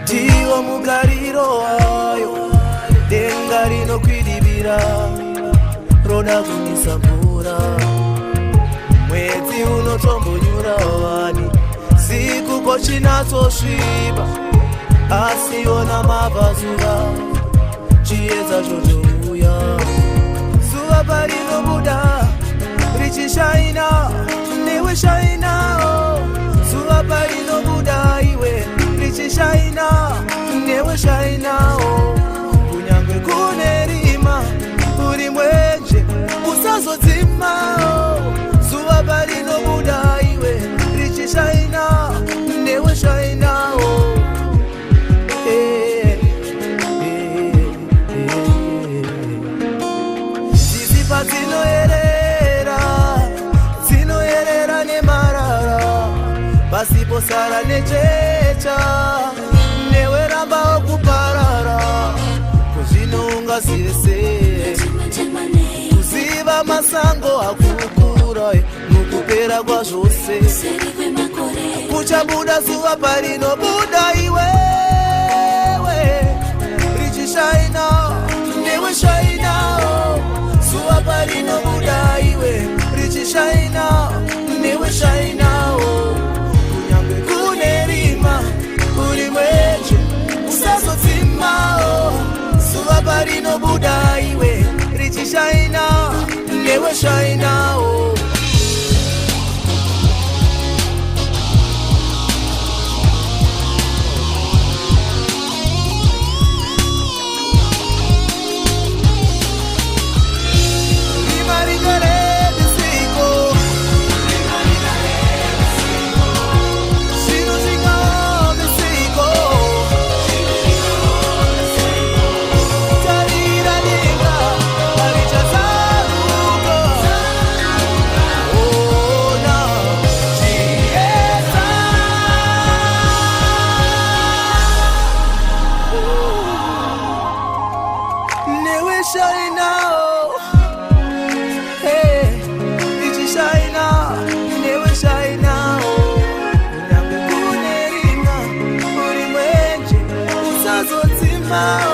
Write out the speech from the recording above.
Diwa mugariro wayo dengari no kwiribira rona kunisambura mwezi unotombonyura wani siku kochinatosviba asiona mabvazuva chiedza chotouya zuva parinobuda richishaina newe shainao zuva parinobuda iwe richishaina newe shainao kunyangwe kune rima uri mwenje usazodzimao zuva parinobuda iwe richishaina newe shainao zizipa dzinoyerera nemarara pasiposara nechecha newe ramba okuparara kuzvinounga zivese kuziva masango akukura mukupera kwazvose kuchabuda zuva parinobuda iwewe richishaina newe shainao zuva parinobuda iwe richishaina newe shainao kunyangwe kune rima uri mwenje usazodzimao zuva parinobuda iwe richishaina newe shainao shainao richishaina newe shainao kunyangwe kune rima uri mwenje usazodzimao